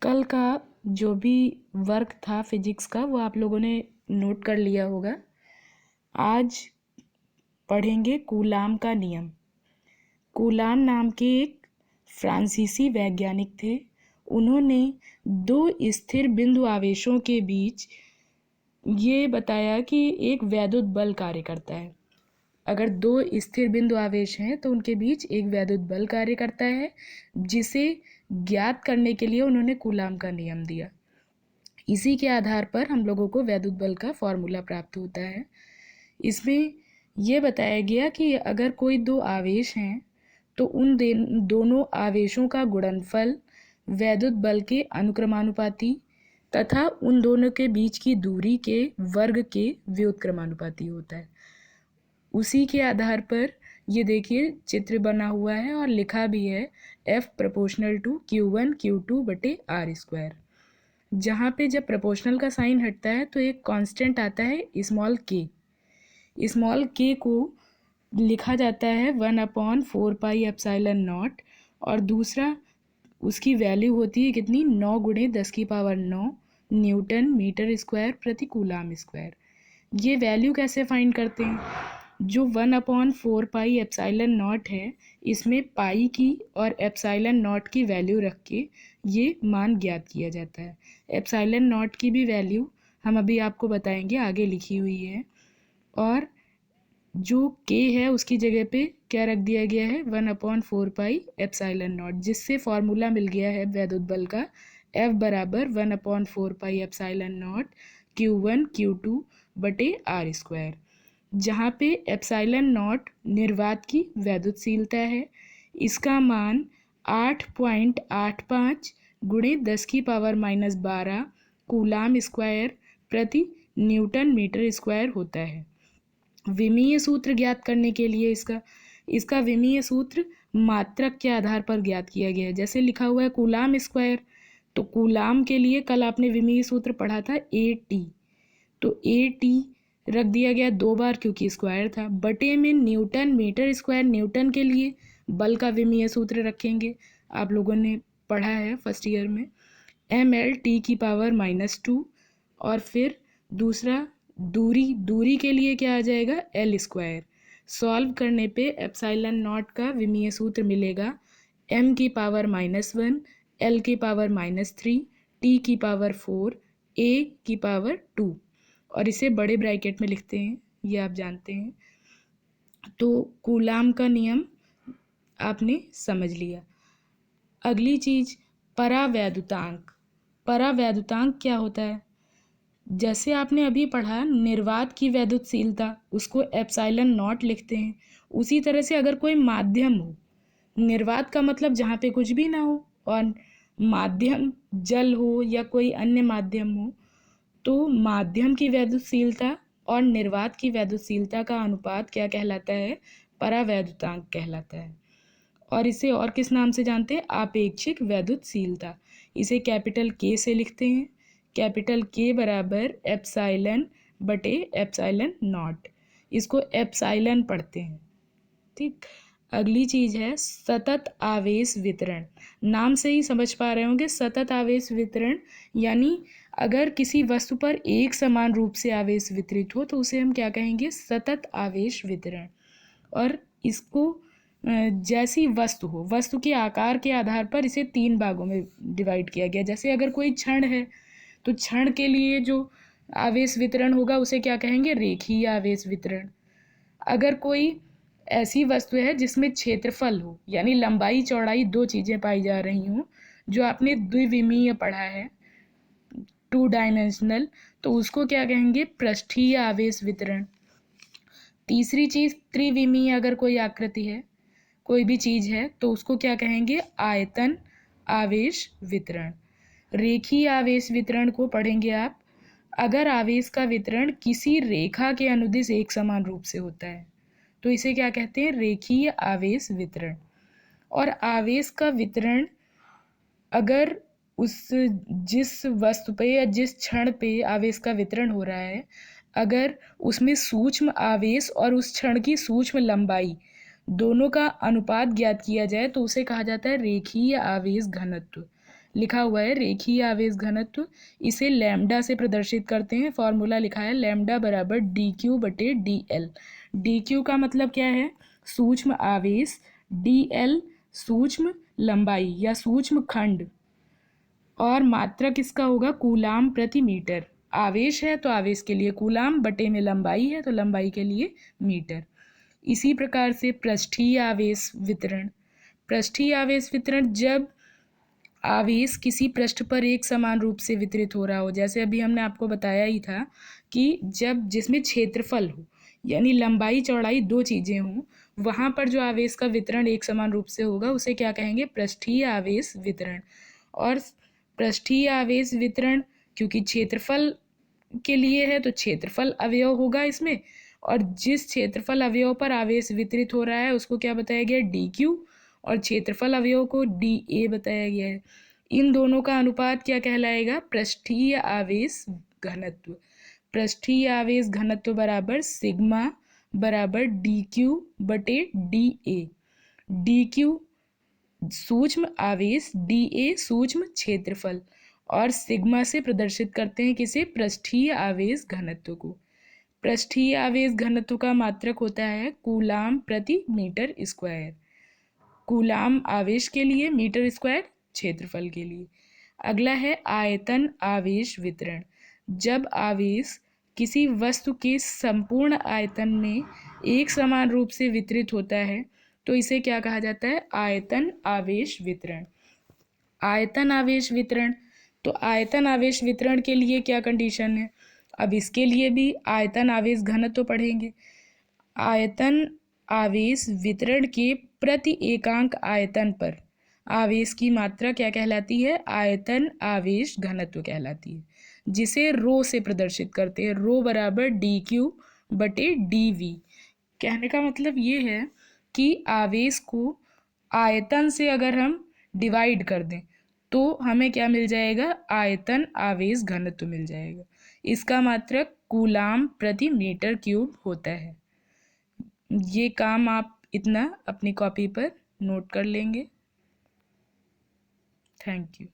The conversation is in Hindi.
कल का जो भी वर्क था फिजिक्स का वो आप लोगों ने नोट कर लिया होगा। आज पढ़ेंगे कूलाम का नियम। कूलाम नाम के एक फ्रांसीसी वैज्ञानिक थे। उन्होंने दो स्थिर बिंदु आवेशों के बीच ये बताया कि एक वैद्युत बल कार्य करता है। अगर दो स्थिर बिंदु आवेश हैं तो उनके बीच एक वैद्युत बल कार्य करता है, जिसे ज्ञात करने के लिए उन्होंने कूलाम का नियम दिया। इसी के आधार पर हम लोगों को वैद्युत बल का फॉर्मूला प्राप्त होता है। इसमें यह बताया गया कि अगर कोई दो आवेश हैं तो उन दोनों आवेशों का गुणनफल वैद्युत बल के अनुक्रमानुपाती तथा उन दोनों के बीच की दूरी के वर्ग के व्युत्क्रमानुपाती होता है। उसी के आधार पर ये देखिए चित्र बना हुआ है और लिखा भी है F proportional to Q1 Q2 बटे R स्क्वायर। जहाँ पे जब प्रोपोर्शनल का साइन हटता है तो एक कांस्टेंट आता है स्मॉल के को लिखा जाता है 1/4πε0 और दूसरा उसकी वैल्यू होती है कितनी 9 गुणे 10⁹ न्यूटन मीटर स्क्वायर प्रति कूलाम स्क्वायर। ये वैल्यू कैसे फाइंड करते हैं? जो 1/4πε0 है इसमें पाई की और ε0 की वैल्यू रख के ये मान ज्ञात किया जाता है। ε0 की भी वैल्यू हम अभी आपको बताएंगे, आगे लिखी हुई है। और जो k है उसकी जगह पे क्या रख दिया गया है 1/4πε0, जिससे फॉर्मूला मिल गया है वैद्युत बल का F बराबर 1/4πε0 Q1 Q2 बटे R स्क्वायर, जहाँ पे ε0 निर्वात की वैद्युतशीलता है। इसका मान 8.85 गुणे 10⁻⁻12 कूलाम स्क्वायर प्रति न्यूटन मीटर स्क्वायर होता है। विमीय सूत्र ज्ञात करने के लिए इसका विमीय सूत्र मात्रक के आधार पर ज्ञात किया गया है। जैसे लिखा हुआ है कूलाम स्क्वायर, तो कूलाम के लिए कल आपने विमीय सूत्र पढ़ा था AT, तो AT रख दिया गया 2 बार क्योंकि स्क्वायर था, बटे में न्यूटन मीटर स्क्वायर। न्यूटन के लिए बल का विमीय सूत्र रखेंगे, आप लोगों ने पढ़ा है फर्स्ट ईयर में, mL/2। और फिर दूसरा दूरी के लिए क्या आ जाएगा L स्क्वायर। सॉल्व करने पे ε0 का विमीय सूत्र मिलेगा m⁻⁻1 L⁻⁻3 T⁻4 A⁻2, और इसे बड़े ब्रैकेट में लिखते हैं, ये आप जानते हैं। तो कूलाम का नियम आपने समझ लिया। अगली चीज परावैद्युतांक। परावैद्युतांक क्या होता है? जैसे आपने अभी पढ़ा निर्वात की वैद्युतशीलता, उसको ε0 लिखते हैं। उसी तरह से अगर कोई माध्यम हो, निर्वात का मतलब जहाँ पे कुछ भी ना हो, और माध्यम जल हो या कोई अन्य माध्यम हो, तो माध्यम की वैद्युतशीलता और निर्वात की वैद्युतशीलता का अनुपात क्या कहलाता है? परावैद्युतांक कहलाता है। और इसे और किस नाम से जानते हैं? आपेक्षिक वैद्युतशीलता। इसे कैपिटल K से लिखते हैं। कैपिटल K बराबर एप्साइलन बटे ε0, इसको एप्साइलन पढ़ते हैं, ठीक। अगली चीज है सतत आवेश वितरण। नाम से ही समझ पा रहे होंगे सतत आवेश वितरण, यानी अगर किसी वस्तु पर एक समान रूप से आवेश वितरित हो तो उसे हम क्या कहेंगे? सतत आवेश वितरण। और इसको जैसी वस्तु हो, वस्तु के आकार के आधार पर इसे 3 भागों में डिवाइड किया गया। जैसे अगर कोई क्षण है तो क्षण के लिए जो आवेश वितरण होगा उसे क्या कहेंगे? रेखीय आवेश वितरण। अगर कोई ऐसी वस्तु है जिसमें क्षेत्रफल हो, यानी लंबाई चौड़ाई 2 चीजें पाई जा रही हों, जो आपने द्विविमीय पढ़ा है 2 डायमेंशनल, तो उसको क्या कहेंगे? पृष्ठीय आवेश वितरण। तीसरी चीज त्रिविमीय, अगर कोई आकृति है, कोई भी चीज है, तो उसको क्या कहेंगे? आयतन आवेश वितरण। रेखीय आवेश वितरण को पढ़ेंगे आप अगर आवेश का वितरण किसी रेखा के अनुदिश एक समान रूप से होता है, तो इसे क्या कहते हैं? रेखीय आवेश वितरण। और आवेश का वितरण अगर जिस वस्तु पे या जिस क्षण पे आवेश का वितरण हो रहा है, अगर उसमें सूक्ष्म आवेश और उस क्षण की सूक्ष्म लंबाई दोनों का अनुपात ज्ञात किया जाए तो उसे कहा जाता है रेखीय आवेश घनत्व। लिखा हुआ है रेखीय आवेश घनत्व, इसे लैम्डा से प्रदर्शित करते हैं। फॉर्मूला लिखा है लैम्डा बराबर dq/dl। dq का मतलब क्या है? सूक्ष्म आवेश, dl सूक्ष्म लंबाई या सूक्ष्म खंड, और मात्रा किसका होगा? कूलाम प्रति मीटर। आवेश है तो आवेश के लिए कूलाम, बटे में लंबाई है तो लंबाई के लिए मीटर। इसी प्रकार से पृष्ठीय आवेश वितरण। पृष्ठीय आवेश वितरण जब आवेश किसी पृष्ठ पर एक समान रूप से वितरित हो रहा हो, जैसे अभी हमने आपको बताया ही था कि जब जिसमें क्षेत्रफल हो, यानी लंबाई चौड़ाई दो चीज़ें हों, वहाँ पर जो आवेश का वितरण एक समान रूप से होगा उसे क्या कहेंगे? पृष्ठीय आवेश वितरण। और पृष्ठीय आवेश वितरण क्योंकि क्षेत्रफल के लिए है तो क्षेत्रफल अवयव होगा इसमें, और जिस क्षेत्रफल अवयव पर आवेश वितरित हो रहा है उसको क्या बताया गया? dq, और क्षेत्रफल अवयव को dA बताया गया है। इन दोनों का अनुपात क्या कहलाएगा? पृष्ठीय आवेश घनत्व। पृष्ठीय आवेश घनत्व बराबर सिग्मा बराबर dq/dA। dq सूक्ष्म आवेश, dA सूक्ष्म क्षेत्रफल, और सिग्मा से प्रदर्शित करते हैं किसे? पृष्ठीय आवेश घनत्व को। पृष्ठीय आवेश घनत्व का मात्रक होता है कूलाम प्रति मीटर स्क्वायर। कूलाम आवेश के लिए, मीटर स्क्वायर क्षेत्रफल के लिए। अगला है आयतन आवेश वितरण। जब आवेश किसी वस्तु के संपूर्ण आयतन में एक समान रूप से वितरित होता है तो इसे क्या कहा जाता है? आयतन आवेश वितरण। आयतन आवेश वितरण, तो आयतन आवेश वितरण के लिए क्या कंडीशन है? अब इसके लिए भी आयतन आवेश घनत्व पढ़ेंगे। आयतन आवेश वितरण के प्रति एकांक आयतन पर आवेश की मात्रा क्या कहलाती है? आयतन आवेश घनत्व कहलाती है, जिसे रो से प्रदर्शित करते हैं। रो बराबर dq/dv। कहने का मतलब ये है कि आवेश को आयतन से अगर हम डिवाइड कर दें तो हमें क्या मिल जाएगा? आयतन आवेश घनत्व मिल जाएगा। इसका मात्रक कूलाम प्रति मीटर क्यूब होता है। ये काम आप इतना अपनी कॉपी पर नोट कर लेंगे। Thank you.